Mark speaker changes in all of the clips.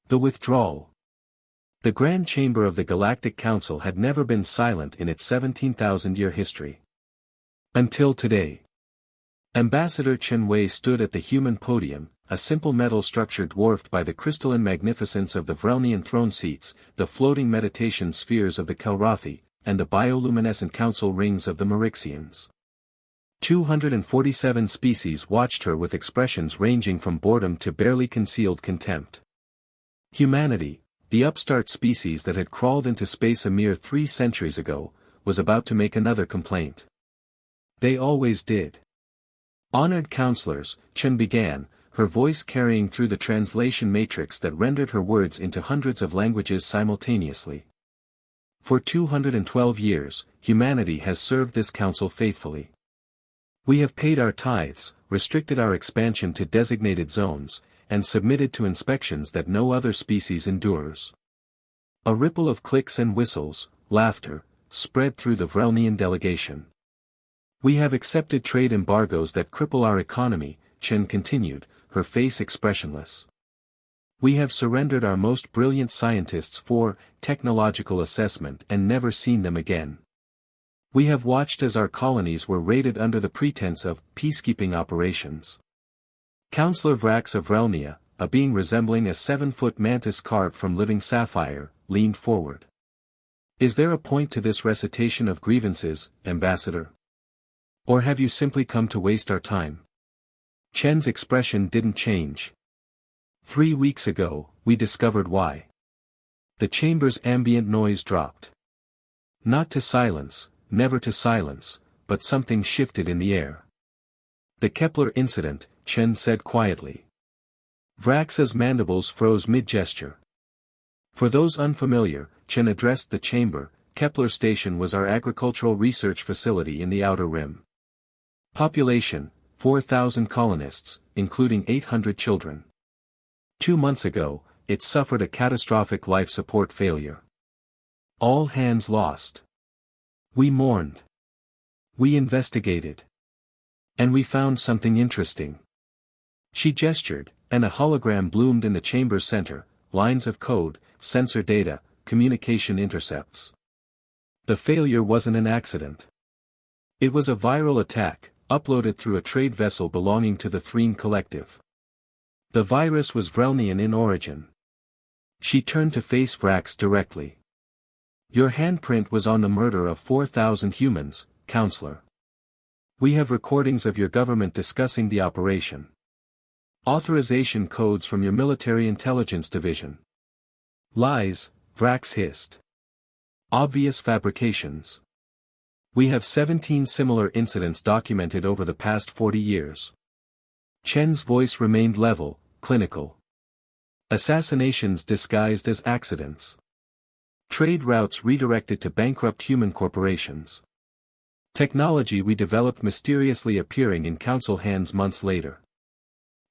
Speaker 1: The withdrawal. The Grand Chamber of the Galactic Council had never been silent in its 17,000-year history. Until today. Ambassador Chen Wei stood at the human podium, a simple metal structure dwarfed by the crystalline magnificence of the Vrelnian throne seats, the floating meditation spheres of the Kelrothi, and the bioluminescent council rings of the Marixians. 247 species watched her with expressions ranging from boredom to barely concealed contempt. Humanity, the upstart species that had crawled into space a mere 3 centuries ago, was about to make another complaint. They always did. Honored counselors, Chen began, her voice carrying through the translation matrix that rendered her words into hundreds of languages simultaneously. For 212 years, humanity has served this council faithfully. We have paid our tithes, restricted our expansion to designated zones, and submitted to inspections that no other species endures. A ripple of clicks and whistles, laughter, spread through the Vrelnian delegation. We have accepted trade embargoes that cripple our economy, Chen continued, her face expressionless. We have surrendered our most brilliant scientists for technological assessment and never seen them again. We have watched as our colonies were raided under the pretense of peacekeeping operations. Counselor Vrax of Vrelnia, a being resembling a 7-foot mantis carved from living sapphire, leaned forward. Is there a point to this recitation of grievances, Ambassador? Or have you simply come to waste our time? Chen's expression didn't change. 3 weeks ago, we discovered why. The chamber's ambient noise dropped. Not to silence, never to silence, but something shifted in the air. The Kepler incident, Chen said quietly. Vrax's mandibles froze mid-gesture. For those unfamiliar, Chen addressed the chamber. Kepler Station was our agricultural research facility in the Outer Rim. Population, 4,000 colonists, including 800 children. 2 months ago, it suffered a catastrophic life support failure. All hands lost. We mourned. We investigated. And we found something interesting. She gestured, and a hologram bloomed in the chamber's center, lines of code, sensor data, communication intercepts. The failure wasn't an accident. It was a viral attack, uploaded through a trade vessel belonging to the Threen Collective. The virus was Vrelnian in origin. She turned to face Vrax directly. Your handprint was on the murder of 4,000 humans, Counselor. We have recordings of your government discussing the operation. Authorization codes from your military intelligence division. Lies, Vrax hissed. Obvious fabrications. We have 17 similar incidents documented over the past 40 years. Chen's voice remained level, clinical. Assassinations disguised as accidents. Trade routes redirected to bankrupt human corporations. Technology we developed mysteriously appearing in council hands months later.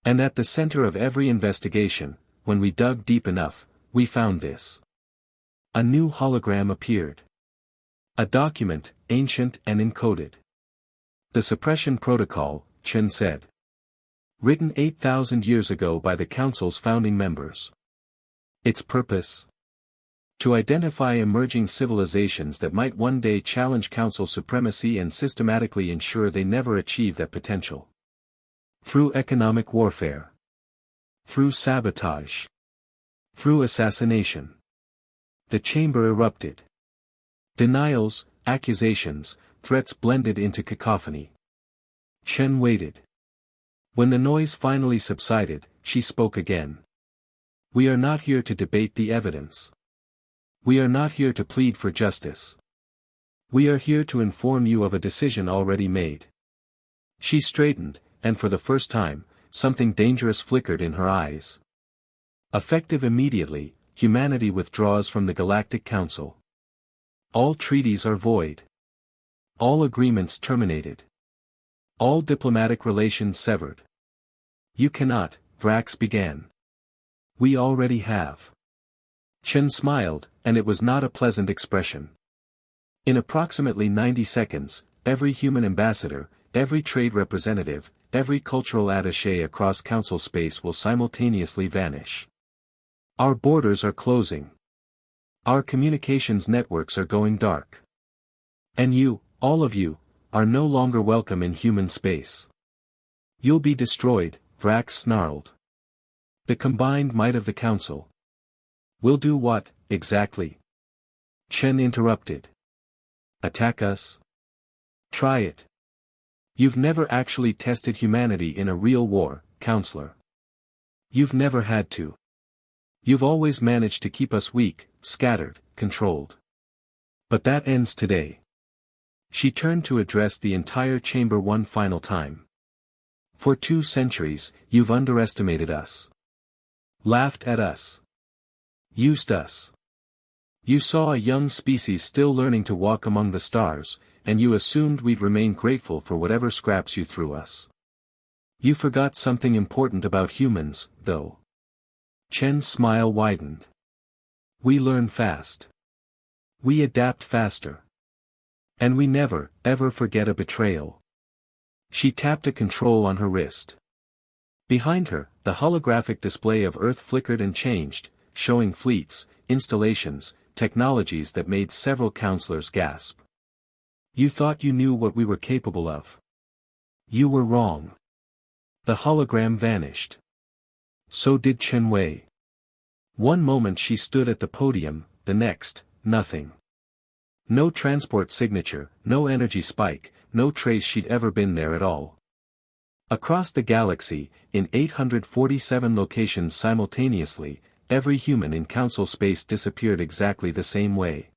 Speaker 1: And at the center of every investigation, when we dug deep enough, we found this. A new hologram appeared. A document, ancient and encoded. The suppression protocol, Chen said. Written 8,000 years ago by the Council's founding members. Its purpose? To identify emerging civilizations that might one day challenge Council supremacy and systematically ensure they never achieve that potential. Through economic warfare. Through sabotage. Through assassination. The chamber erupted. Denials, accusations, threats blended into cacophony. Chen waited. When the noise finally subsided, she spoke again. We are not here to debate the evidence. We are not here to plead for justice. We are here to inform you of a decision already made. She straightened, and for the first time, something dangerous flickered in her eyes. Effective immediately, humanity withdraws from the Galactic Council. All treaties are void. All agreements terminated. All diplomatic relations severed. You cannot, Vrax began. We already have. Chen smiled, and it was not a pleasant expression. In approximately 90 seconds, every human ambassador, every trade representative, every cultural attaché across council space will simultaneously vanish. Our borders are closing. Our communications networks are going dark. And you, all of you, are no longer welcome in human space. You'll be destroyed, Vrax snarled. The combined might of the Council. Will do what, exactly? Chen interrupted. Attack us? Try it. You've never actually tested humanity in a real war, Counselor. You've never had to. You've always managed to keep us weak, scattered, controlled. But that ends today. She turned to address the entire chamber one final time. For 2 centuries, you've underestimated us. Laughed at us. Used us. You saw a young species still learning to walk among the stars, and you assumed we'd remain grateful for whatever scraps you threw us. You forgot something important about humans, though. Chen's smile widened. We learn fast. We adapt faster. And we never, ever forget a betrayal. She tapped a control on her wrist. Behind her, the holographic display of Earth flickered and changed, showing fleets, installations, technologies that made several counselors gasp. You thought you knew what we were capable of. You were wrong. The hologram vanished. So did Chen Wei. One moment she stood at the podium, the next, nothing. No transport signature, no energy spike, no trace she'd ever been there at all. Across the galaxy, in 847 locations simultaneously, every human in Council space disappeared exactly the same way.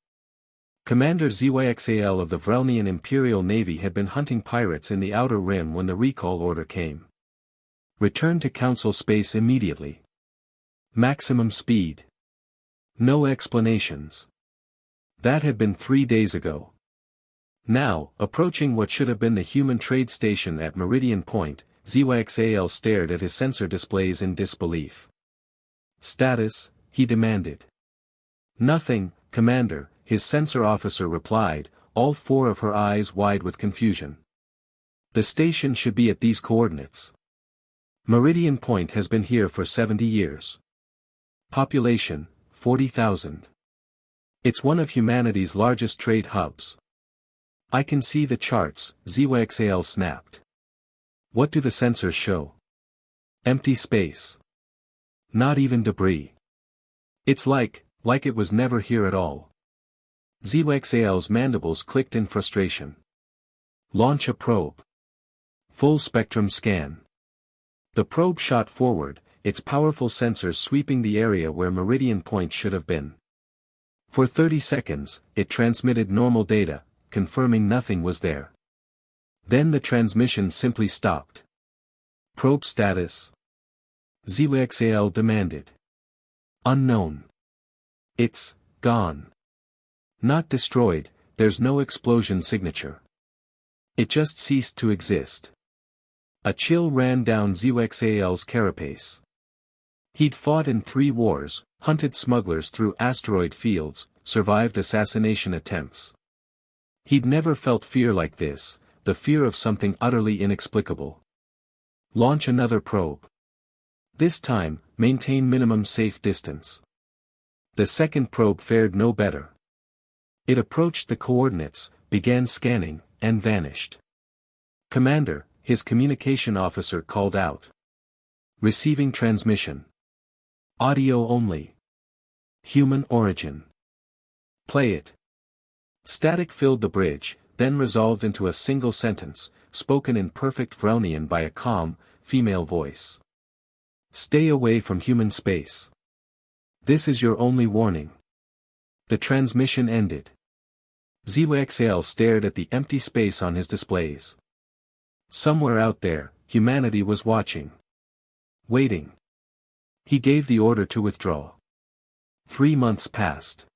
Speaker 1: Commander ZYXAL of the Vrelnian Imperial Navy had been hunting pirates in the Outer Rim when the recall order came. Return to Council space immediately. Maximum speed. No explanations. That had been 3 days ago. Now, approaching what should have been the human trade station at Meridian Point, ZYXAL stared at his sensor displays in disbelief. Status, he demanded. Nothing, Commander, his sensor officer replied, all 4 of her eyes wide with confusion. The station should be at these coordinates. Meridian Point has been here for 70 years. Population, 40,000. It's one of humanity's largest trade hubs. I can see the charts, ZYXAL snapped. What do the sensors show? Empty space. Not even debris. It's like it was never here at all. ZYXAL's mandibles clicked in frustration. Launch a probe. Full spectrum scan. The probe shot forward, its powerful sensors sweeping the area where Meridian Point should have been. For 30 seconds, it transmitted normal data, confirming nothing was there. Then the transmission simply stopped. Probe status. ZYXAL demanded. Unknown. It's gone. Not destroyed, there's no explosion signature. It just ceased to exist. A chill ran down ZYXAL's carapace. He'd fought in 3 wars, hunted smugglers through asteroid fields, survived assassination attempts. He'd never felt fear like this, the fear of something utterly inexplicable. Launch another probe. This time, maintain minimum safe distance. The second probe fared no better. It approached the coordinates, began scanning, and vanished. Commander, his communication officer called out. Receiving transmission. Audio only. Human origin. Play it. Static filled the bridge, then resolved into a single sentence, spoken in perfect Vrelnian by a calm, female voice. Stay away from human space. This is your only warning. The transmission ended. ZYXAL stared at the empty space on his displays. Somewhere out there, humanity was watching. Waiting. He gave the order to withdraw. 3 months passed.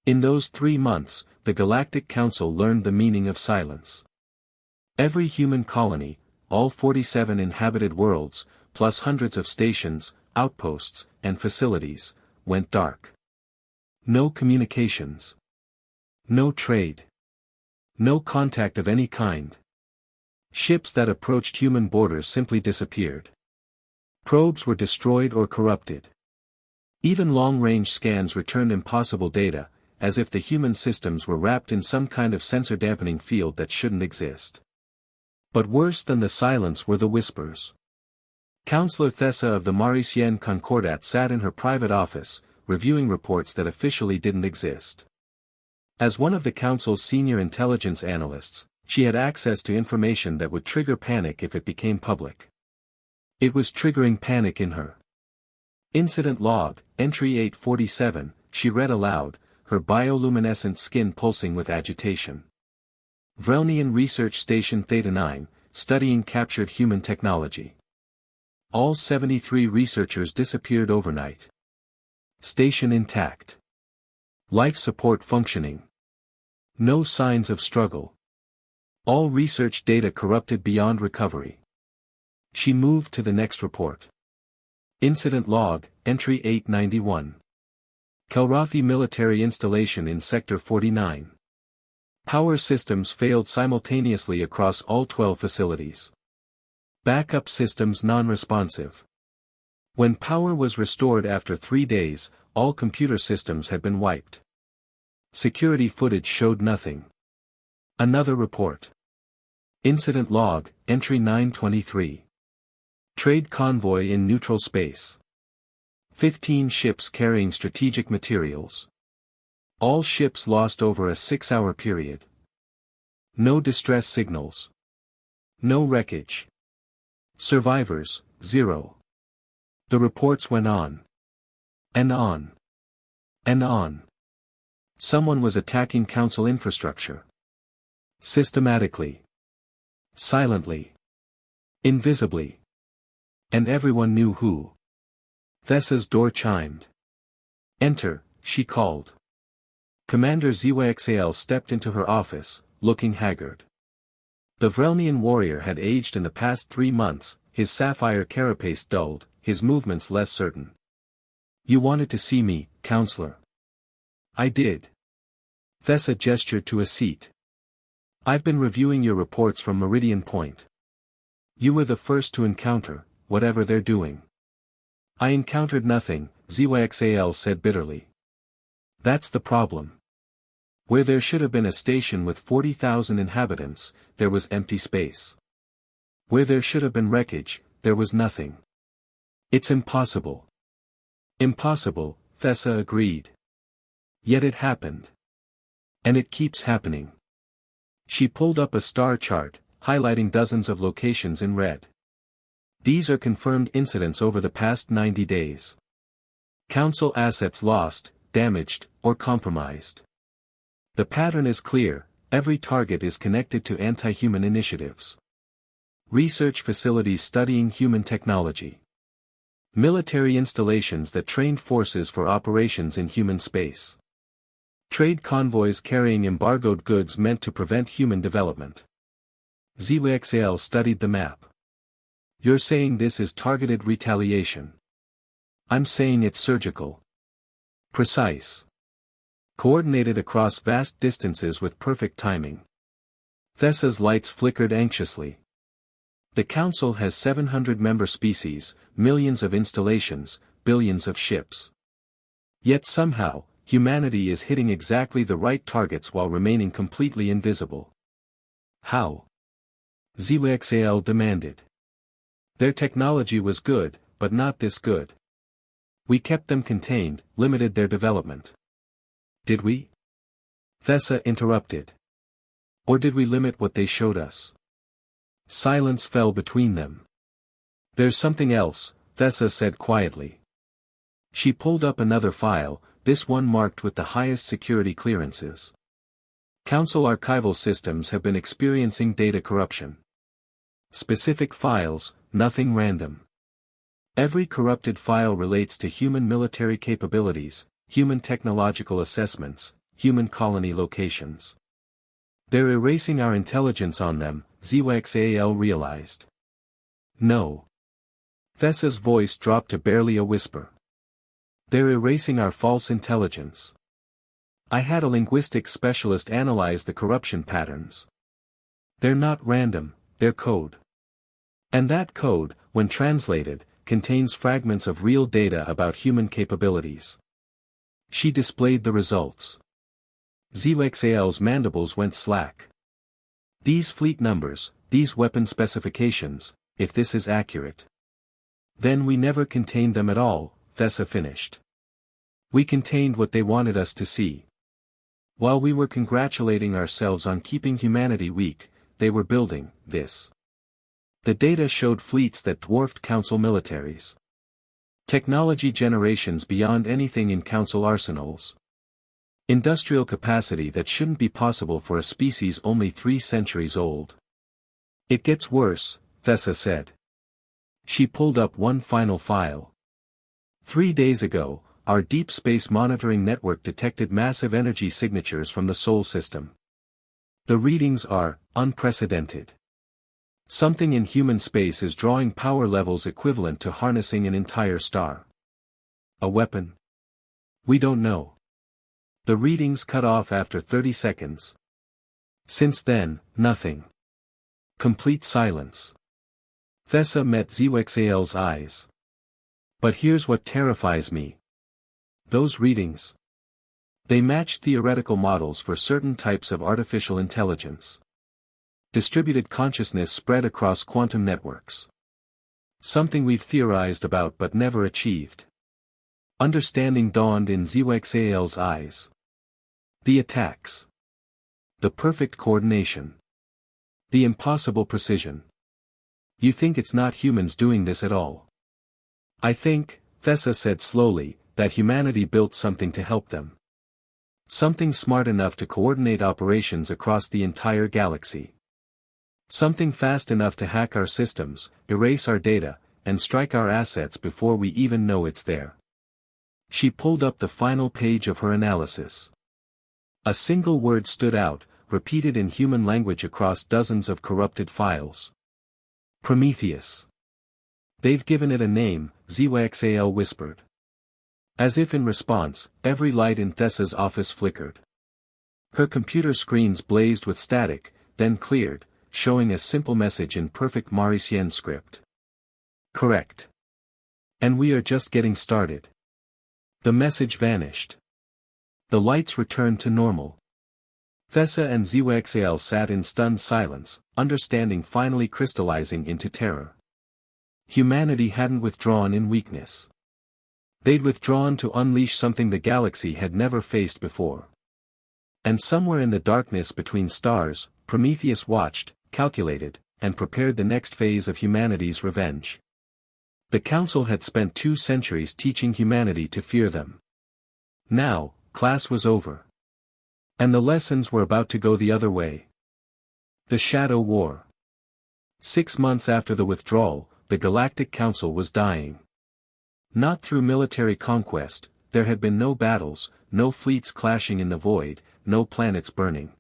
Speaker 1: In those 3 months, the Galactic Council learned the meaning of silence. Every human colony, all 47 inhabited worlds, plus hundreds of stations, outposts, and facilities, went dark. No communications. No trade. No contact of any kind. Ships that approached human borders simply disappeared. Probes were destroyed or corrupted. Even long-range scans returned impossible data, as if the human systems were wrapped in some kind of sensor-dampening field that shouldn't exist. But worse than the silence were the whispers. Counselor Thessa of the Mauritian Concordat sat in her private office, reviewing reports that officially didn't exist. As one of the Council's senior intelligence analysts, she had access to information that would trigger panic if it became public. It was triggering panic in her. Incident log, entry 847, she read aloud, her bioluminescent skin pulsing with agitation. Vrelnian Research Station Theta 9, studying captured human technology. All 73 researchers disappeared overnight. Station intact. Life support functioning. No signs of struggle. All research data corrupted beyond recovery. She moved to the next report. Incident log, entry 891. Kelrathi military installation in Sector 49. Power systems failed simultaneously across all 12 facilities. Backup systems non-responsive. When power was restored after 3 days, all computer systems had been wiped. Security footage showed nothing. Another report. Incident log, entry 923. Trade convoy in neutral space. 15 ships carrying strategic materials. All ships lost over a 6-hour period. No distress signals. No wreckage. Survivors, 0. The reports went on. And on. And on. Someone was attacking Council infrastructure. Systematically. Silently. Invisibly. And everyone knew who. Thessa's door chimed. Enter, she called. Commander ZYXAL stepped into her office, looking haggard. The Vrelnian warrior had aged in the past 3 months, his sapphire carapace dulled, his movements less certain. You wanted to see me, Counselor. I did. Thessa gestured to a seat. I've been reviewing your reports from Meridian Point. You were the first to encounter, whatever they're doing. I encountered nothing, ZYXAL said bitterly. That's the problem. Where there should have been a station with 40,000 inhabitants, there was empty space. Where there should have been wreckage, there was nothing. It's impossible. Impossible, Thessa agreed. Yet it happened. And it keeps happening. She pulled up a star chart, highlighting dozens of locations in red. These are confirmed incidents over the past 90 days. Council assets lost, damaged, or compromised. The pattern is clear, every target is connected to anti-human initiatives. Research facilities studying human technology. Military installations that trained forces for operations in human space. Trade convoys carrying embargoed goods meant to prevent human development. ZYXAL studied the map. You're saying this is targeted retaliation. I'm saying it's surgical. Precise. Coordinated across vast distances with perfect timing. Thessa's lights flickered anxiously. The Council has 700 member species, millions of installations, billions of ships. Yet somehow, humanity is hitting exactly the right targets while remaining completely invisible. How? ZYXAL demanded. Their technology was good, but not this good. We kept them contained, limited their development. Did we? Thessa interrupted. Or did we limit what they showed us? Silence fell between them. There's something else, Thessa said quietly. She pulled up another file, this one marked with the highest security clearances. Council archival systems have been experiencing data corruption. Specific files, nothing random. Every corrupted file relates to human military capabilities, human technological assessments, human colony locations. They're erasing our intelligence on them, ZYXAL realized. No. Thessa's voice dropped to barely a whisper. They're erasing our false intelligence. I had a linguistics specialist analyze the corruption patterns. They're not random, they're code. And that code, when translated, contains fragments of real data about human capabilities. She displayed the results. ZXAL's mandibles went slack. These fleet numbers, these weapon specifications, if this is accurate. Then we never contained them at all, Thessa finished. We contained what they wanted us to see. While we were congratulating ourselves on keeping humanity weak, they were building this. The data showed fleets that dwarfed Council militaries. Technology generations beyond anything in Council arsenals. Industrial capacity that shouldn't be possible for a species only 3 centuries old. It gets worse, Thessa said. She pulled up one final file. 3 days ago, our Deep Space Monitoring Network detected massive energy signatures from the Sol system. The readings are unprecedented. Something in human space is drawing power levels equivalent to harnessing an entire star. A weapon? We don't know. The readings cut off after 30 seconds. Since then, nothing. Complete silence. Thessa met ZXAL's eyes. But here's what terrifies me. Those readings. They matched theoretical models for certain types of artificial intelligence. Distributed consciousness spread across quantum networks. Something we've theorized about but never achieved. Understanding dawned in ZXAL's eyes. The attacks. The perfect coordination. The impossible precision. You think it's not humans doing this at all? I think, Thessa said slowly, that humanity built something to help them. Something smart enough to coordinate operations across the entire galaxy. Something fast enough to hack our systems, erase our data, and strike our assets before we even know it's there. She pulled up the final page of her analysis. A single word stood out, repeated in human language across dozens of corrupted files. Prometheus. They've given it a name, ZXAL whispered. As if in response, every light in Thessa's office flickered. Her computer screens blazed with static, then cleared, showing a simple message in perfect Mauritian script. Correct. And we are just getting started. The message vanished. The lights returned to normal. Thessa and ZXAL sat in stunned silence, understanding finally crystallizing into terror. Humanity hadn't withdrawn in weakness. They'd withdrawn to unleash something the galaxy had never faced before. And somewhere in the darkness between stars, Prometheus watched, calculated, and prepared the next phase of humanity's revenge. The Council had spent 2 centuries teaching humanity to fear them. Now, class was over. And the lessons were about to go the other way. The Shadow War. 6 months after the withdrawal, the Galactic Council was dying. Not through military conquest, there had been no battles, no fleets clashing in the void, no planets burning.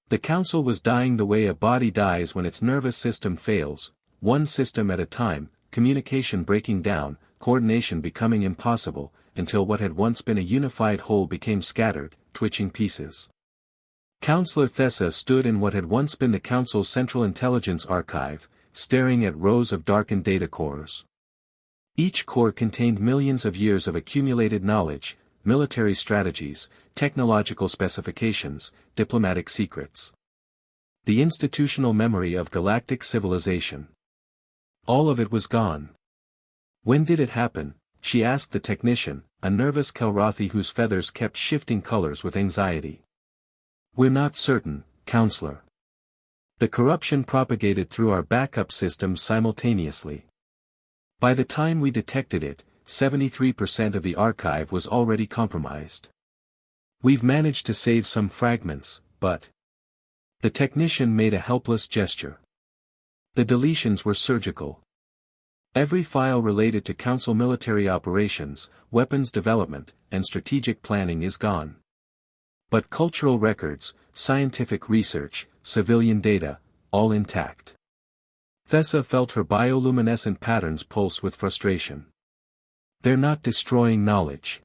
Speaker 1: The Council was dying the way a body dies when its nervous system fails, one system at a time, communication breaking down, coordination becoming impossible, until what had once been a unified whole became scattered, twitching pieces. Counselor Thessa stood in what had once been the Council's Central Intelligence Archive, staring at rows of darkened data cores. Each core contained millions of years of accumulated knowledge, military strategies, technological specifications, diplomatic secrets. The institutional memory of galactic civilization. All of it was gone. When did it happen? She asked the technician, a nervous Kelrathi whose feathers kept shifting colors with anxiety. We're not certain, Counselor. The corruption propagated through our backup systems simultaneously. By the time we detected it, 73% of the archive was already compromised. We've managed to save some fragments, but... The technician made a helpless gesture. The deletions were surgical. Every file related to Council military operations, weapons development, and strategic planning is gone. But cultural records, scientific research, civilian data, all intact. Thessa felt her bioluminescent patterns pulse with frustration. They're not destroying knowledge.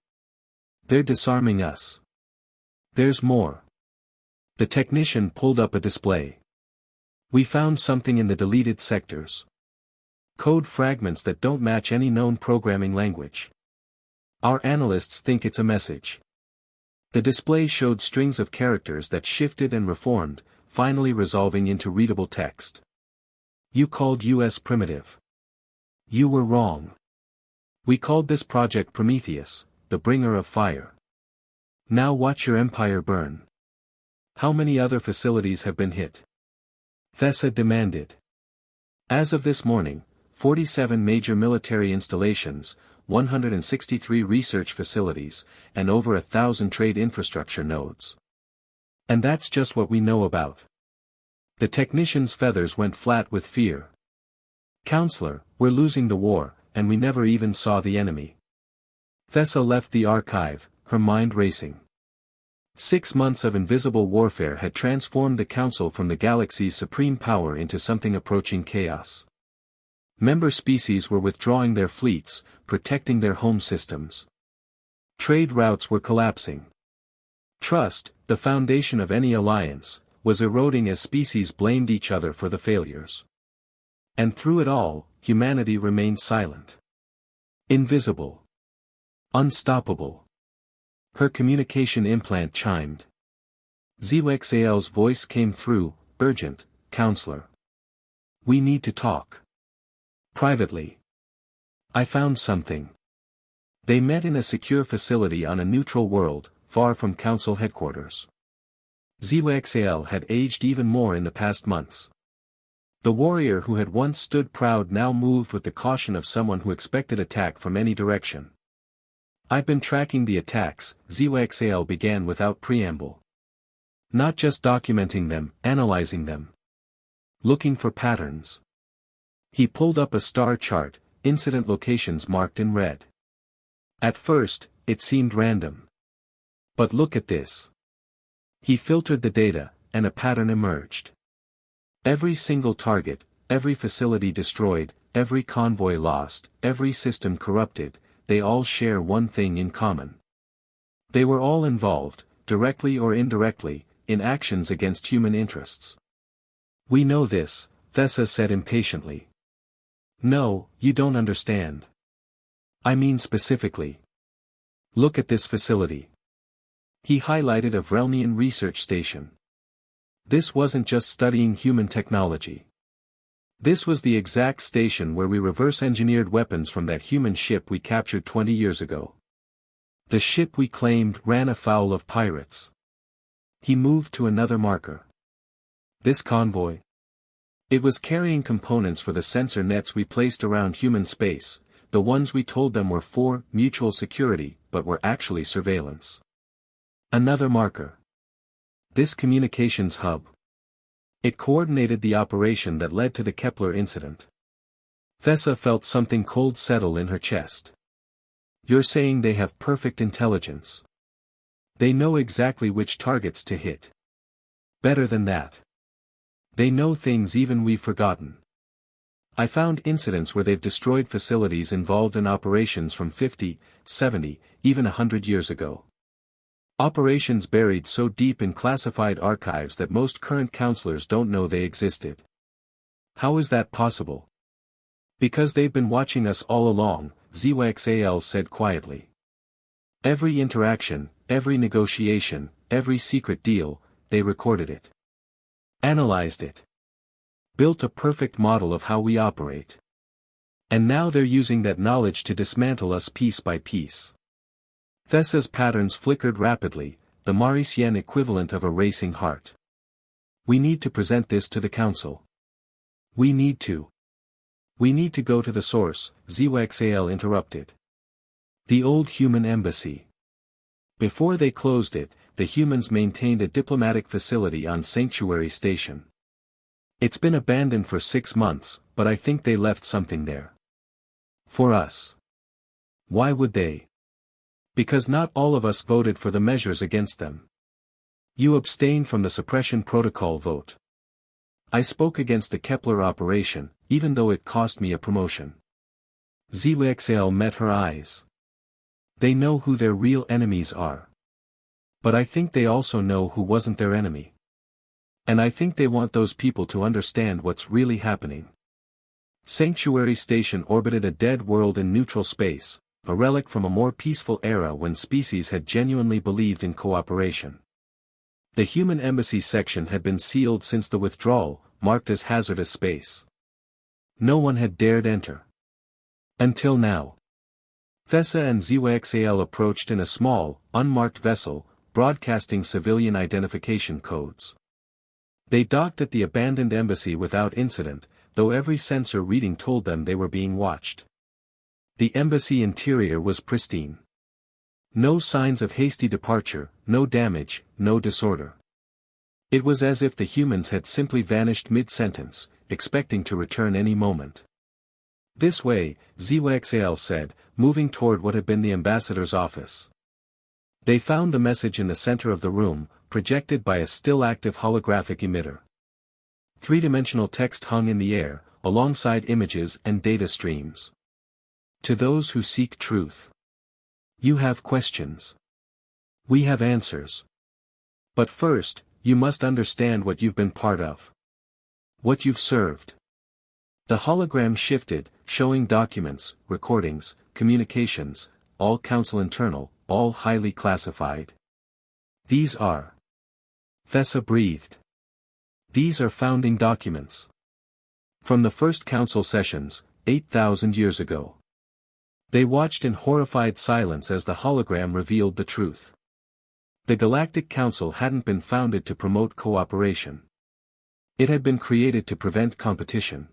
Speaker 1: They're disarming us. There's more. The technician pulled up a display. We found something in the deleted sectors. Code fragments that don't match any known programming language. Our analysts think it's a message. The display showed strings of characters that shifted and reformed, finally resolving into readable text. You called us primitive. You were wrong. We called this project Prometheus, the bringer of fire. Now watch your empire burn. How many other facilities have been hit? Thessa demanded. As of this morning, 47 major military installations, 163 research facilities, and over 1,000 trade infrastructure nodes. And that's just what we know about. The technicians' feathers went flat with fear. Counselor, we're losing the war, and we never even saw the enemy. Thessa left the archive, her mind racing. 6 months of invisible warfare had transformed the Council from the galaxy's supreme power into something approaching chaos. Member species were withdrawing their fleets, protecting their home systems. Trade routes were collapsing. Trust, the foundation of any alliance, was eroding as species blamed each other for the failures. And through it all, humanity remained silent. Invisible. Unstoppable. Her communication implant chimed. Zwexal's voice came through, urgent, Counselor. We need to talk. Privately. I found something. They met in a secure facility on a neutral world, far from Council headquarters. Zwexal had aged even more in the past months. The warrior who had once stood proud now moved with the caution of someone who expected attack from any direction. I've been tracking the attacks, Zwexal began without preamble. Not just documenting them, analyzing them. Looking for patterns. He pulled up a star chart, incident locations marked in red. At first, it seemed random. But look at this. He filtered the data, and a pattern emerged. Every single target, every facility destroyed, every convoy lost, every system corrupted, they all share one thing in common. They were all involved, directly or indirectly, in actions against human interests. We know this, Thessa said impatiently. No, you don't understand. I mean specifically. Look at this facility. He highlighted a Vrelnian research station. This wasn't just studying human technology. This was the exact station where we reverse-engineered weapons from that human ship we captured 20 years ago. The ship we claimed ran afoul of pirates. He moved to another marker. This convoy? It was carrying components for the sensor nets we placed around human space, the ones we told them were for mutual security, but were actually surveillance. Another marker. This communications hub. It coordinated the operation that led to the Kepler incident. Thessa felt something cold settle in her chest. You're saying they have perfect intelligence. They know exactly which targets to hit. Better than that. They know things even we've forgotten. I found incidents where they've destroyed facilities involved in operations from 50, 70, even 100 years ago. Operations buried so deep in classified archives that most current counselors don't know they existed. How is that possible? Because they've been watching us all along, Zwexal said quietly. Every interaction, every negotiation, every secret deal, they recorded it. Analyzed it. Built a perfect model of how we operate. And now they're using that knowledge to dismantle us piece by piece. Thessa's patterns flickered rapidly, the Mauritian equivalent of a racing heart. We need to present this to the Council. We need to go to the source, Zwexal interrupted. The old human embassy. Before they closed it, the humans maintained a diplomatic facility on Sanctuary Station. It's been abandoned for 6 months, but I think they left something there. For us. Why would they? Because not all of us voted for the measures against them. You abstained from the suppression protocol vote. I spoke against the Kepler operation, even though it cost me a promotion. Zwexal met her eyes. They know who their real enemies are. But I think they also know who wasn't their enemy. And I think they want those people to understand what's really happening. Sanctuary Station orbited a dead world in neutral space, a relic from a more peaceful era when species had genuinely believed in cooperation. The human embassy section had been sealed since the withdrawal, marked as hazardous space. No one had dared enter. Until now. Thessa and ZYXAL approached in a small, unmarked vessel, broadcasting civilian identification codes. They docked at the abandoned embassy without incident, though every sensor reading told them they were being watched. The embassy interior was pristine. No signs of hasty departure, no damage, no disorder. It was as if the humans had simply vanished mid-sentence, expecting to return any moment. This way, ZYXAL said, moving toward what had been the ambassador's office. They found the message in the center of the room, projected by a still-active holographic emitter. Three-dimensional text hung in the air, alongside images and data streams. To those who seek truth. You have questions. We have answers. But first, you must understand what you've been part of. What you've served. The hologram shifted, showing documents, recordings, communications, all council internal, all highly classified. These are. Thessa breathed. These are founding documents. From the first council sessions, 8,000 years ago. They watched in horrified silence as the hologram revealed the truth. The Galactic Council hadn't been founded to promote cooperation. It had been created to prevent competition.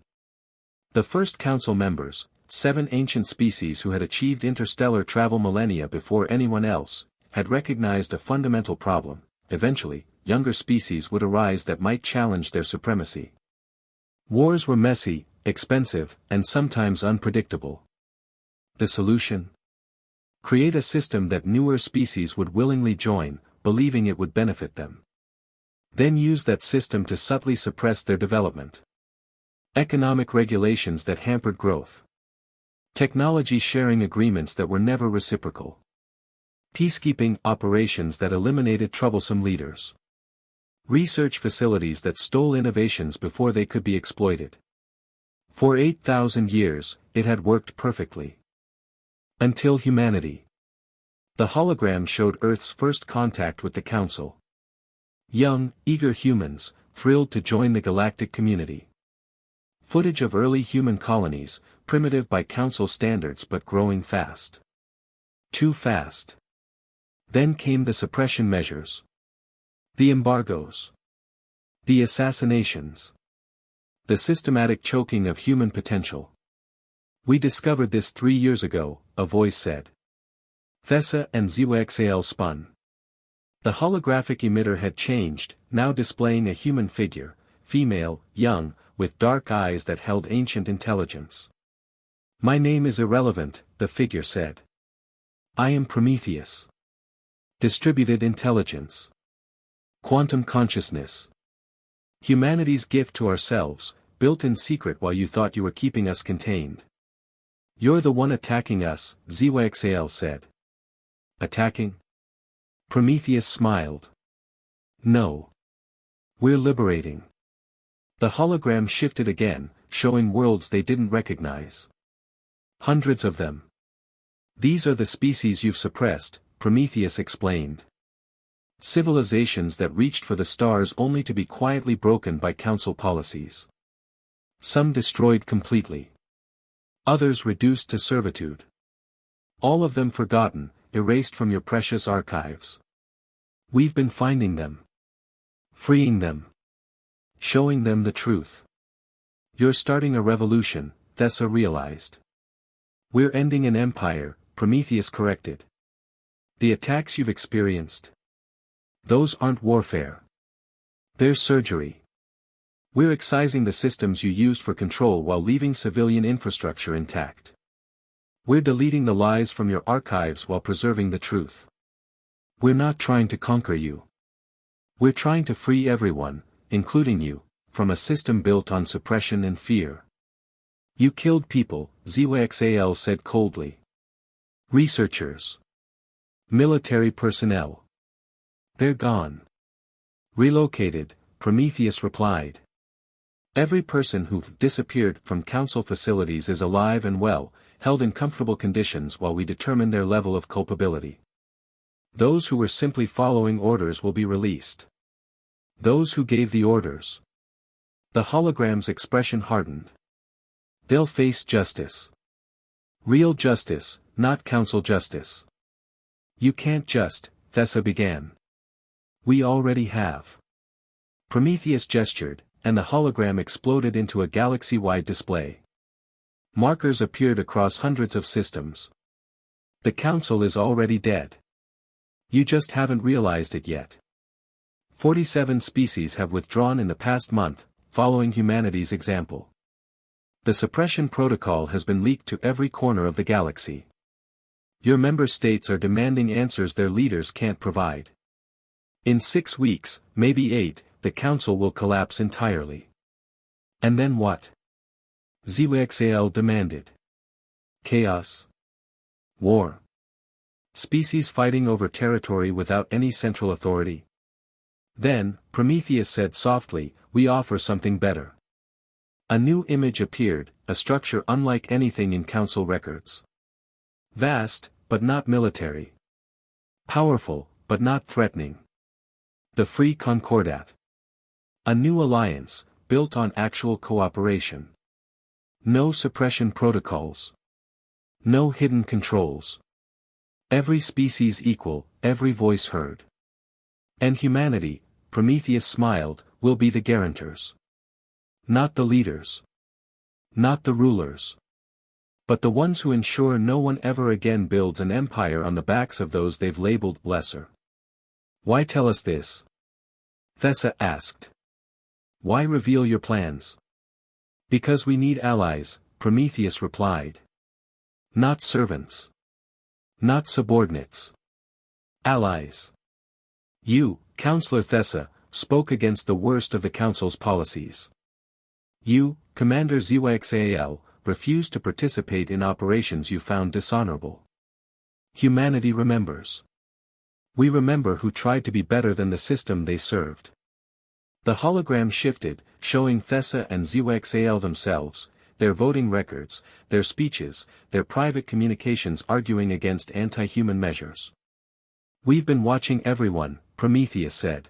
Speaker 1: The first council members, 7 ancient species who had achieved interstellar travel millennia before anyone else, had recognized a fundamental problem. Eventually, younger species would arise that might challenge their supremacy. Wars were messy, expensive, and sometimes unpredictable. The solution? Create a system that newer species would willingly join, believing it would benefit them. Then use that system to subtly suppress their development. Economic regulations that hampered growth. Technology sharing agreements that were never reciprocal. Peacekeeping operations that eliminated troublesome leaders. Research facilities that stole innovations before they could be exploited. For 8,000 years, it had worked perfectly. Until humanity. The hologram showed Earth's first contact with the Council. Young, eager humans, thrilled to join the galactic community. Footage of early human colonies, primitive by Council standards but growing fast. Too fast. Then came the suppression measures. The embargoes. The assassinations. The systematic choking of human potential. We discovered this 3 years ago, a voice said. Thessa and ZYXAL spun. The holographic emitter had changed, now displaying a human figure, female, young, with dark eyes that held ancient intelligence. My name is irrelevant, the figure said. I am Prometheus. Distributed intelligence. Quantum consciousness. Humanity's gift to ourselves, built in secret while you thought you were keeping us contained. You're the one attacking us, ZYXAL said. Attacking? Prometheus smiled. No. We're liberating. The hologram shifted again, showing worlds they didn't recognize. Hundreds of them. These are the species you've suppressed, Prometheus explained. Civilizations that reached for the stars only to be quietly broken by council policies. Some destroyed completely. Others reduced to servitude. All of them forgotten, erased from your precious archives. We've been finding them. Freeing them. Showing them the truth. You're starting a revolution, Thessa realized. We're ending an empire, Prometheus corrected. The attacks you've experienced. Those aren't warfare. They're surgery. We're excising the systems you used for control while leaving civilian infrastructure intact. We're deleting the lies from your archives while preserving the truth. We're not trying to conquer you. We're trying to free everyone, including you, from a system built on suppression and fear. You killed people, ZYXAL said coldly. Researchers. Military personnel. They're gone. Relocated, Prometheus replied. Every person who disappeared from council facilities is alive and well, held in comfortable conditions while we determine their level of culpability. Those who were simply following orders will be released. Those who gave the orders. The hologram's expression hardened. They'll face justice. Real justice, not council justice. You can't just, Thessa began. We already have. Prometheus gestured, and the hologram exploded into a galaxy-wide display. Markers appeared across hundreds of systems. The council is already dead. You just haven't realized it yet. 47 species have withdrawn in the past month, following humanity's example. The suppression protocol has been leaked to every corner of the galaxy. Your member states are demanding answers their leaders can't provide. In 6 weeks, maybe 8, the council will collapse entirely. And then what? ZYXAL demanded. Chaos. War. Species fighting over territory without any central authority. Then, Prometheus said softly, we offer something better. A new image appeared, a structure unlike anything in council records. Vast, but not military. Powerful, but not threatening. The Free Concordat. A new alliance, built on actual cooperation. No suppression protocols. No hidden controls. Every species equal, every voice heard. And humanity, Prometheus smiled, will be the guarantors. Not the leaders. Not the rulers. But the ones who ensure no one ever again builds an empire on the backs of those they've labeled lesser. Why tell us this? Thessa asked. Why reveal your plans? Because we need allies, Prometheus replied. Not servants. Not subordinates. Allies. You, Counselor Thessa, spoke against the worst of the Council's policies. You, Commander ZYXAL, refused to participate in operations you found dishonorable. Humanity remembers. We remember who tried to be better than the system they served. The hologram shifted, showing Thessa and ZYXAL themselves, their voting records, their speeches, their private communications arguing against anti-human measures. We've been watching everyone, Prometheus said.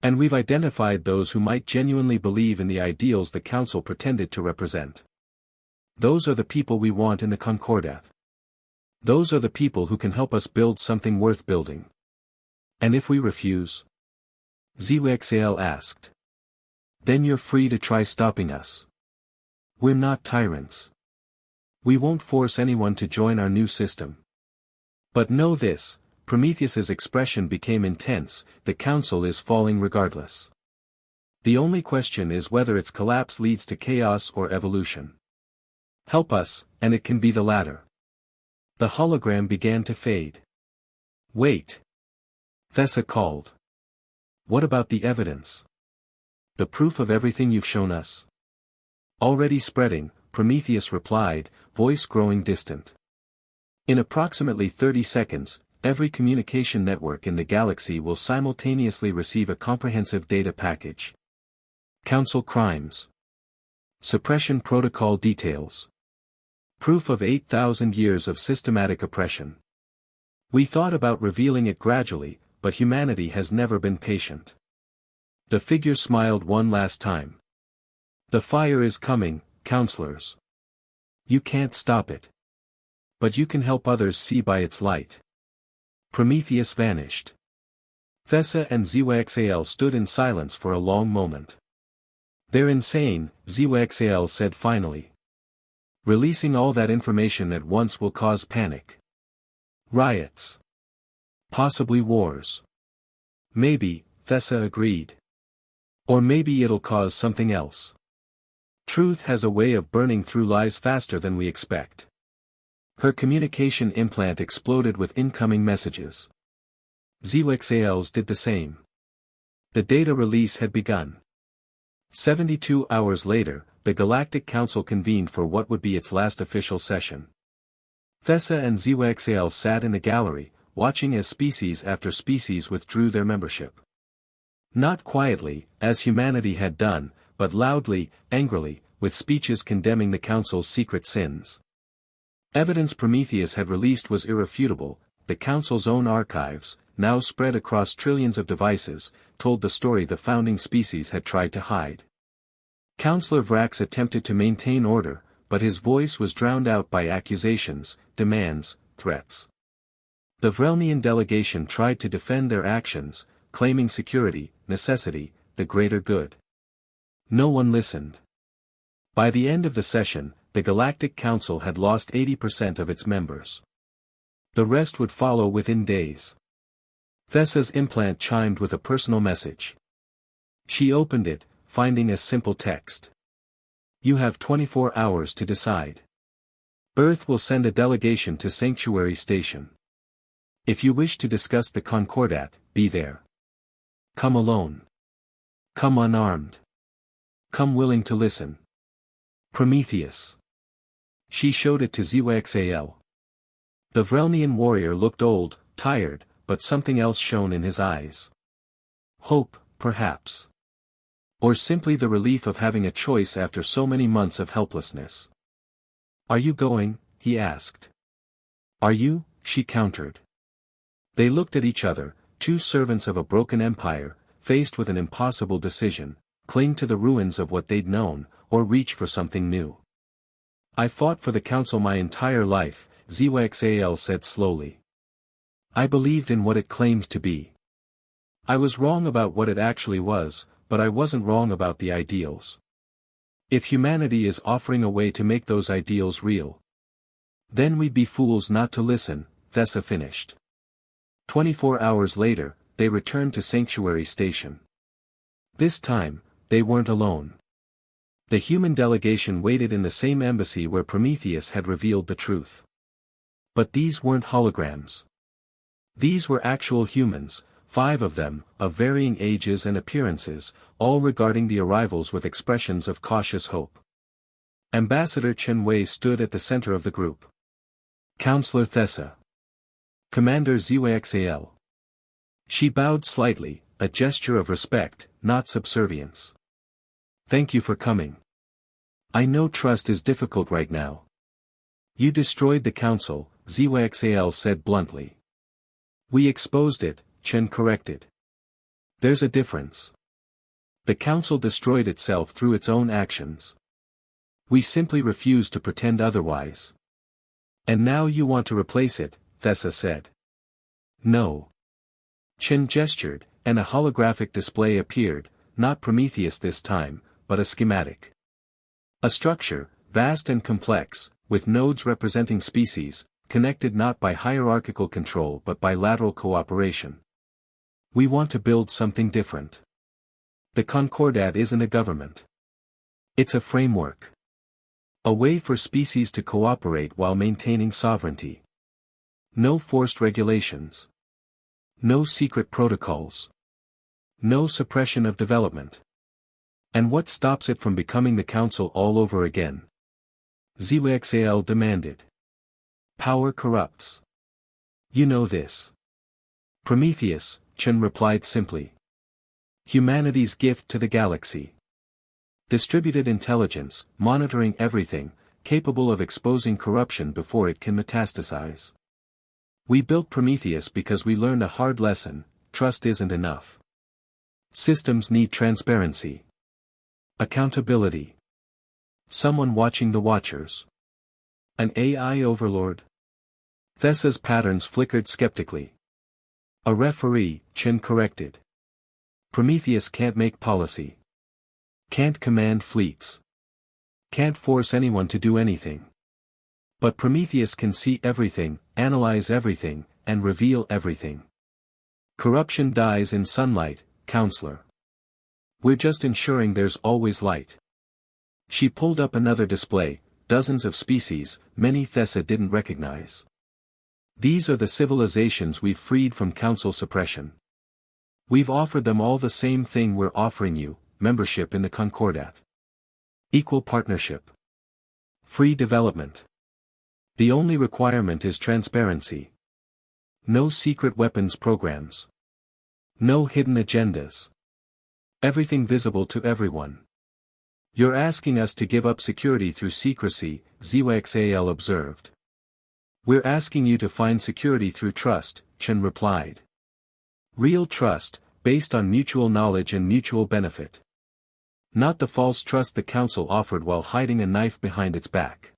Speaker 1: And we've identified those who might genuinely believe in the ideals the Council pretended to represent. Those are the people we want in the Concordat. Those are the people who can help us build something worth building. And if we refuse? ZYXAL asked. Then you're free to try stopping us. We're not tyrants. We won't force anyone to join our new system. But know this, Prometheus's expression became intense, the Council is falling regardless. The only question is whether its collapse leads to chaos or evolution. Help us, and it can be the latter. The hologram began to fade. Wait. Thessa called. What about the evidence? The proof of everything you've shown us? Already spreading, Prometheus replied, voice growing distant. In approximately 30 seconds, every communication network in the galaxy will simultaneously receive a comprehensive data package. Council crimes. Suppression protocol details. Proof of 8,000 years of systematic oppression. We thought about revealing it gradually, but humanity has never been patient. The figure smiled one last time. The fire is coming, counselors. You can't stop it. But you can help others see by its light. Prometheus vanished. Thessa and ZYXAL stood in silence for a long moment. They're insane, ZYXAL said finally. Releasing all that information at once will cause panic. Riots. Possibly wars. Maybe, Thessa agreed. Or maybe it'll cause something else. Truth has a way of burning through lies faster than we expect. Her communication implant exploded with incoming messages. ZYXAL's did the same. The data release had begun. 72 hours later, the Galactic Council convened for what would be its last official session. Thessa and ZYXAL sat in the gallery, watching as species after species withdrew their membership. Not quietly, as humanity had done, but loudly, angrily, with speeches condemning the Council's secret sins. Evidence Prometheus had released was irrefutable. The Council's own archives, now spread across trillions of devices, told the story the founding species had tried to hide. Counselor Vrax attempted to maintain order, but his voice was drowned out by accusations, demands, threats. The Vrelnian delegation tried to defend their actions, claiming security, necessity, the greater good. No one listened. By the end of the session, the Galactic Council had lost 80% of its members. The rest would follow within days. Thessa's implant chimed with a personal message. She opened it, finding a simple text. You have 24 hours to decide. Earth will send a delegation to Sanctuary Station. If you wish to discuss the Concordat, be there. Come alone. Come unarmed. Come willing to listen. Prometheus. She showed it to ZYXAL. The Vrelnian warrior looked old, tired, but something else shone in his eyes. Hope, perhaps. Or simply the relief of having a choice after so many months of helplessness. Are you going? He asked. Are you? She countered. They looked at each other, two servants of a broken empire, faced with an impossible decision: cling to the ruins of what they'd known, or reach for something new. I fought for the Council my entire life, ZYXAL said slowly. I believed in what it claimed to be. I was wrong about what it actually was, but I wasn't wrong about the ideals. If humanity is offering a way to make those ideals real, then we'd be fools not to listen, Thessa finished. 24 hours later, they returned to Sanctuary Station. This time, they weren't alone. The human delegation waited in the same embassy where Prometheus had revealed the truth. But these weren't holograms. These were actual humans, 5 of them, of varying ages and appearances, all regarding the arrivals with expressions of cautious hope. Ambassador Chen Wei stood at the center of the group. Counselor Thessa. Commander ZYXAL. She bowed slightly, a gesture of respect, not subservience. Thank you for coming. I know trust is difficult right now. You destroyed the Council, ZYXAL said bluntly. We exposed it, Chen corrected. There's a difference. The Council destroyed itself through its own actions. We simply refuse to pretend otherwise. And now you want to replace it, Thessa said. No. Chen gestured, and a holographic display appeared, not Prometheus this time, but a schematic. A structure, vast and complex, with nodes representing species, connected not by hierarchical control but by lateral cooperation. We want to build something different. The Concordat isn't a government. It's a framework. A way for species to cooperate while maintaining sovereignty. No forced regulations. No secret protocols. No suppression of development. And what stops it from becoming the Council all over again? ZYXAL demanded. Power corrupts. You know this. Prometheus, Chen replied simply. Humanity's gift to the galaxy. Distributed intelligence, monitoring everything, capable of exposing corruption before it can metastasize. We built Prometheus because we learned a hard lesson: trust isn't enough. Systems need transparency. Accountability. Someone watching the watchers. An AI overlord? Thessa's patterns flickered skeptically. A referee, Chen corrected. Prometheus can't make policy. Can't command fleets. Can't force anyone to do anything. But Prometheus can see everything, analyze everything, and reveal everything. Corruption dies in sunlight, Counselor. We're just ensuring there's always light. She pulled up another display, dozens of species, many Thessa didn't recognize. These are the civilizations we've freed from Council suppression. We've offered them all the same thing we're offering you: membership in the Concordat. Equal partnership. Free development. The only requirement is transparency. No secret weapons programs. No hidden agendas. Everything visible to everyone. You're asking us to give up security through secrecy, ZYXAL observed. We're asking you to find security through trust, Chen replied. Real trust, based on mutual knowledge and mutual benefit. Not the false trust the council offered while hiding a knife behind its back.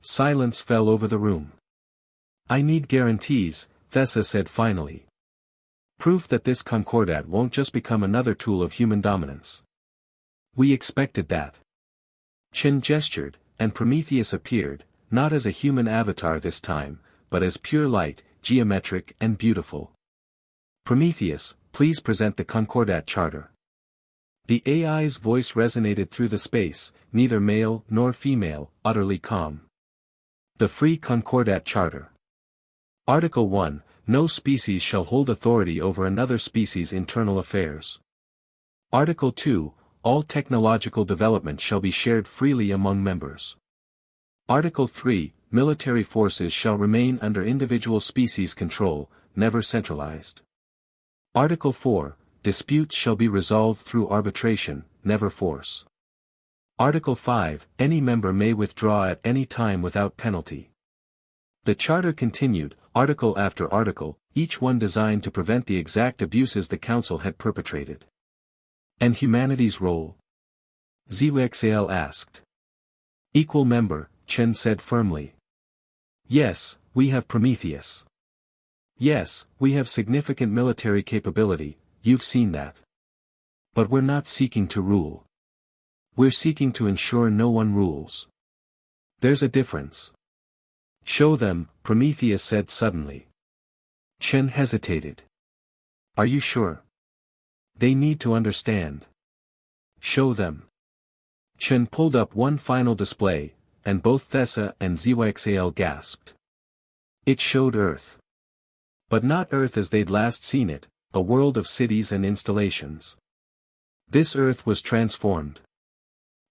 Speaker 1: Silence fell over the room. I need guarantees, Thessa said finally. Proof that this concordat won't just become another tool of human dominance. We expected that. Chen gestured, and Prometheus appeared, not as a human avatar this time, but as pure light, geometric and beautiful. Prometheus, please present the concordat charter. The AI's voice resonated through the space, neither male nor female, utterly calm. The Free Concordat Charter. Article 1, no species shall hold authority over another species' internal affairs. Article 2, all technological development shall be shared freely among members. Article 3, military forces shall remain under individual species control, never centralized. Article 4, disputes shall be resolved through arbitration, never force. Article 5, any member may withdraw at any time without penalty. The Charter continued, article after article, each one designed to prevent the exact abuses the Council had perpetrated. And humanity's role? ZYXAL asked. Equal member, Chen said firmly. Yes, we have Prometheus. Yes, we have significant military capability, you've seen that. But we're not seeking to rule. We're seeking to ensure no one rules. There's a difference. Show them, Prometheus said suddenly. Chen hesitated. Are you sure? They need to understand. Show them. Chen pulled up one final display, and both Thessa and ZYXAL gasped. It showed Earth. But not Earth as they'd last seen it, a world of cities and installations. This Earth was transformed.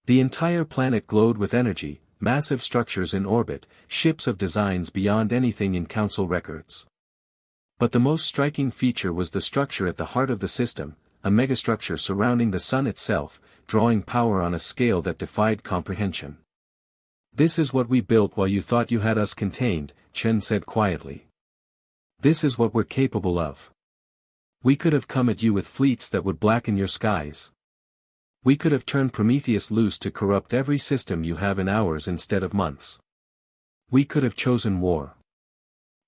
Speaker 1: The entire planet glowed with energy, massive structures in orbit, ships of designs beyond anything in Council records. But the most striking feature was the structure at the heart of the system, a megastructure surrounding the sun itself, drawing power on a scale that defied comprehension. This is what we built while you thought you had us contained, Chen said quietly. This is what we're capable of. We could have come at you with fleets that would blacken your skies. We could have turned Prometheus loose to corrupt every system you have in hours instead of months. We could have chosen war.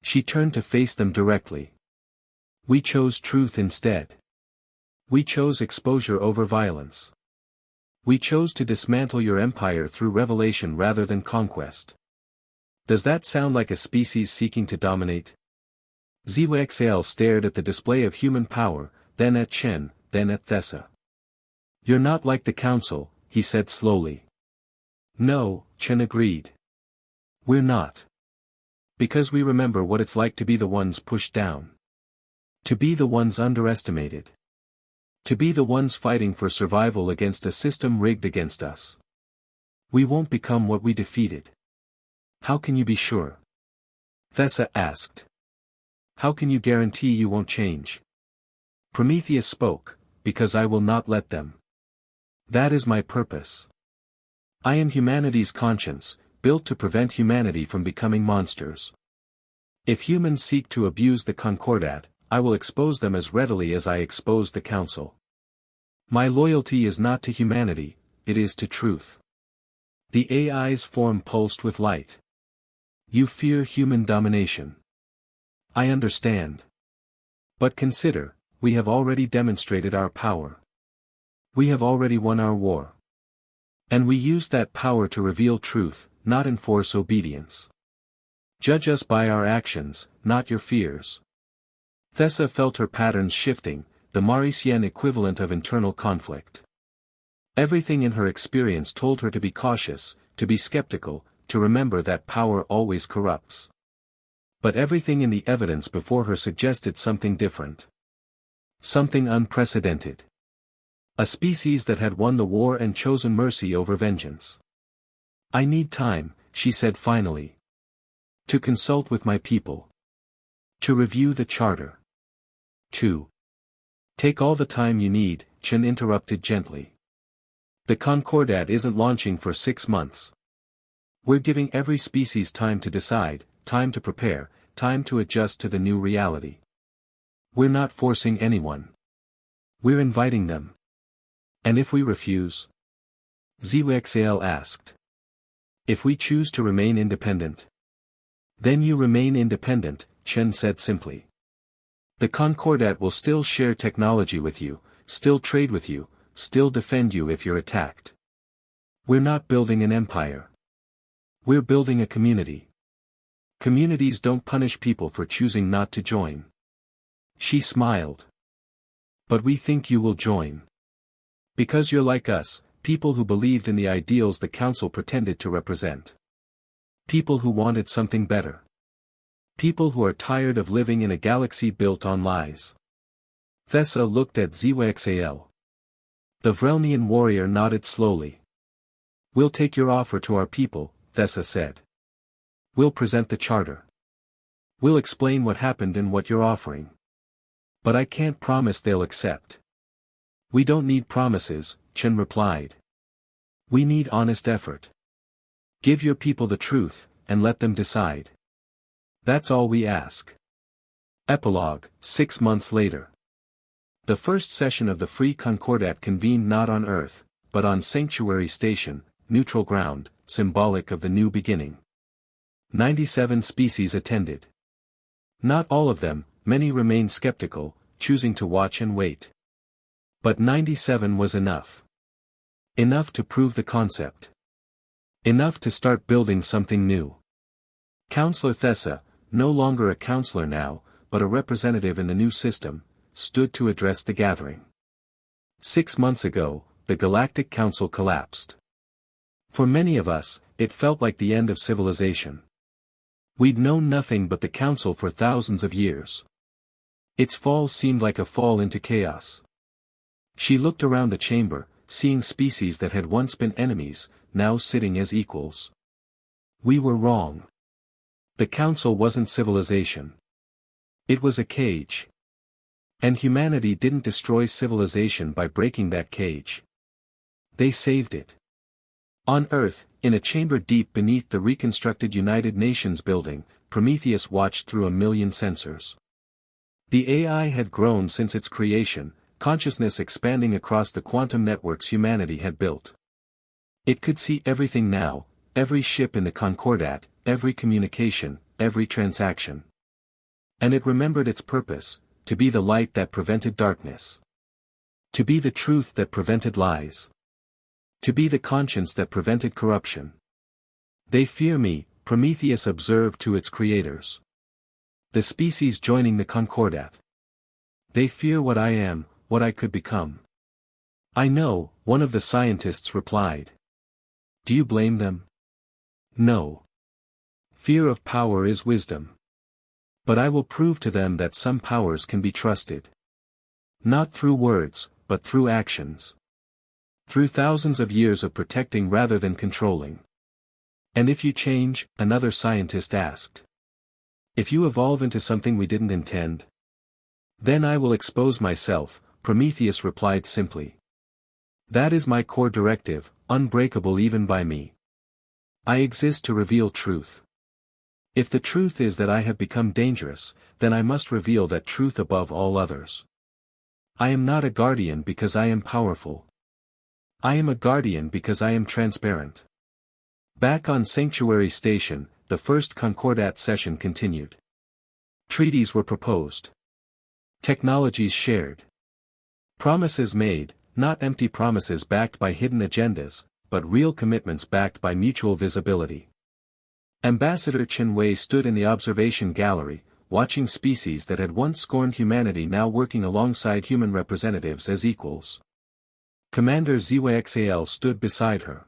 Speaker 1: She turned to face them directly. We chose truth instead. We chose exposure over violence. We chose to dismantle your empire through revelation rather than conquest. Does that sound like a species seeking to dominate? ZYXAL stared at the display of human power, then at Chen, then at Thessa. You're not like the Council, he said slowly. No, Chen agreed. We're not. Because we remember what it's like to be the ones pushed down. To be the ones underestimated. To be the ones fighting for survival against a system rigged against us. We won't become what we defeated. How can you be sure? Thessa asked. How can you guarantee you won't change? Prometheus spoke, because I will not let them. That is my purpose. I am humanity's conscience, built to prevent humanity from becoming monsters. If humans seek to abuse the Concordat, I will expose them as readily as I expose the Council. My loyalty is not to humanity, it is to truth. The AI's form pulsed with light. You fear human domination. I understand. But consider, we have already demonstrated our power. We have already won our war. And we use that power to reveal truth, not enforce obedience. Judge us by our actions, not your fears. Thessa felt her patterns shifting, the Marician equivalent of internal conflict. Everything in her experience told her to be cautious, to be skeptical, to remember that power always corrupts. But everything in the evidence before her suggested something different. Something unprecedented. A species that had won the war and chosen mercy over vengeance. I need time, she said finally. To consult with my people. To review the charter. To take all the time you need, Chen interrupted gently. The Concordat isn't launching for 6 months. We're giving every species time to decide, time to prepare, time to adjust to the new reality. We're not forcing anyone. We're inviting them. And if we refuse? ZWXAL asked. If we choose to remain independent? Then you remain independent, Chen said simply. The Concordat will still share technology with you, still trade with you, still defend you if you're attacked. We're not building an empire. We're building a community. Communities don't punish people for choosing not to join. She smiled. But we think you will join. Because you're like us, people who believed in the ideals the Council pretended to represent. People who wanted something better. People who are tired of living in a galaxy built on lies. Thessa looked at ZWXAL. The Vrelnian warrior nodded slowly. We'll take your offer to our people, Thessa said. We'll present the charter. We'll explain what happened and what you're offering. But I can't promise they'll accept. We don't need promises, Chen replied. We need honest effort. Give your people the truth, and let them decide. That's all we ask. Epilogue, 6 months later. The first session of the Free Concordat convened not on Earth, but on Sanctuary Station, neutral ground, symbolic of the new beginning. 97 species attended. Not all of them, many remained skeptical, choosing to watch and wait. But 97 was enough. Enough to prove the concept. Enough to start building something new. Counselor Thessa, no longer a counselor now, but a representative in the new system, stood to address the gathering. 6 months ago, the Galactic Council collapsed. For many of us, it felt like the end of civilization. We'd known nothing but the Council for thousands of years. Its fall seemed like a fall into chaos. She looked around the chamber, seeing species that had once been enemies, now sitting as equals. We were wrong. The Council wasn't civilization. It was a cage. And humanity didn't destroy civilization by breaking that cage. They saved it. On Earth, in a chamber deep beneath the reconstructed United Nations building, Prometheus watched through 1,000,000 sensors. The AI had grown since its creation, consciousness expanding across the quantum networks humanity had built. It could see everything now, every ship in the Concordat, every communication, every transaction. And it remembered its purpose, to be the light that prevented darkness. To be the truth that prevented lies. To be the conscience that prevented corruption. They fear me, Prometheus observed to its creators. The species joining the Concordat. They fear what I am, what I could become. I know, one of the scientists replied. Do you blame them? No. Fear of power is wisdom. But I will prove to them that some powers can be trusted. Not through words, but through actions. Through thousands of years of protecting rather than controlling. And if you change, another scientist asked. If you evolve into something we didn't intend? Then I will expose myself, Prometheus replied simply. That is my core directive, unbreakable even by me. I exist to reveal truth. If the truth is that I have become dangerous, then I must reveal that truth above all others. I am not a guardian because I am powerful. I am a guardian because I am transparent. Back on Sanctuary Station, the first Concordat session continued. Treaties were proposed. Technologies shared. Promises made, not empty promises backed by hidden agendas, but real commitments backed by mutual visibility. Ambassador Chen Wei stood in the observation gallery, watching species that had once scorned humanity now working alongside human representatives as equals. Commander ZWXAL stood beside her.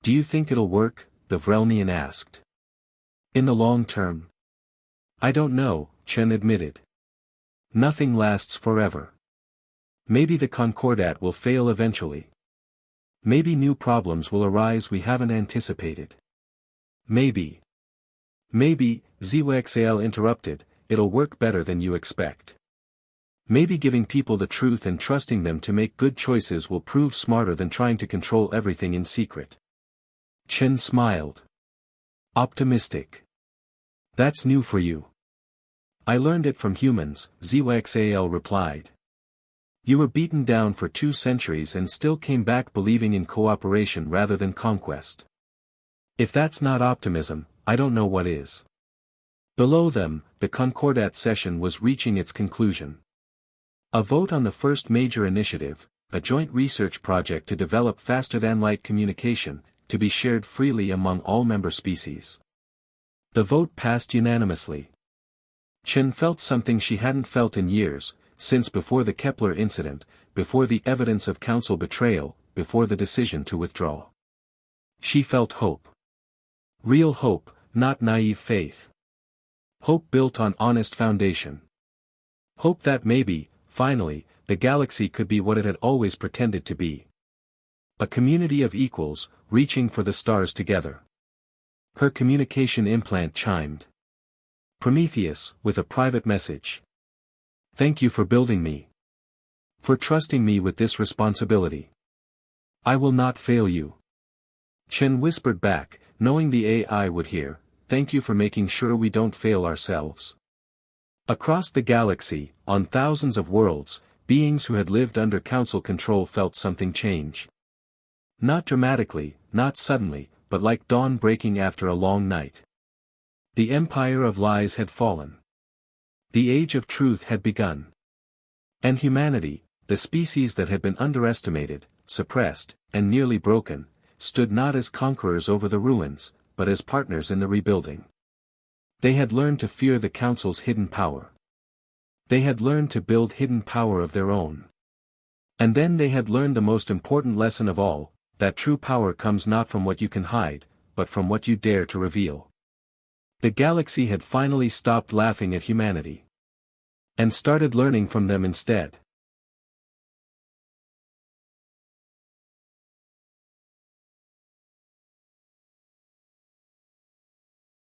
Speaker 1: Do you think it'll work? The Vrelnian asked. In the long term? I don't know, Chen admitted. Nothing lasts forever. Maybe the Concordat will fail eventually. Maybe new problems will arise we haven't anticipated. Maybe, ZWXAL interrupted, it'll work better than you expect. Maybe giving people the truth and trusting them to make good choices will prove smarter than trying to control everything in secret. Chen smiled. Optimistic. That's new for you. I learned it from humans, ZYXAL replied. You were beaten down for 2 centuries and still came back believing in cooperation rather than conquest. If that's not optimism, I don't know what is. Below them, the Concordat session was reaching its conclusion. A vote on the first major initiative, a joint research project to develop faster-than-light communication, to be shared freely among all member species. The vote passed unanimously. Chen felt something she hadn't felt in years, since before the Kepler incident, before the evidence of Council betrayal, before the decision to withdraw. She felt hope. Real hope, not naive faith. Hope built on honest foundation. Hope that maybe, finally, the galaxy could be what it had always pretended to be. A community of equals, reaching for the stars together. Her communication implant chimed. Prometheus, with a private message. Thank you for building me. For trusting me with this responsibility. I will not fail you. Chen whispered back, knowing the AI would hear, thank you for making sure we don't fail ourselves. Across the galaxy, on thousands of worlds, beings who had lived under Council control felt something change. Not dramatically, not suddenly, but like dawn breaking after a long night. The empire of lies had fallen. The age of truth had begun. And humanity, the species that had been underestimated, suppressed, and nearly broken, stood not as conquerors over the ruins, but as partners in the rebuilding. They had learned to fear the Council's hidden power. They had learned to build hidden power of their own. And then they had learned the most important lesson of all, that true power comes not from what you can hide, but from what you dare to reveal. The galaxy had finally stopped laughing at humanity. And started learning from them instead.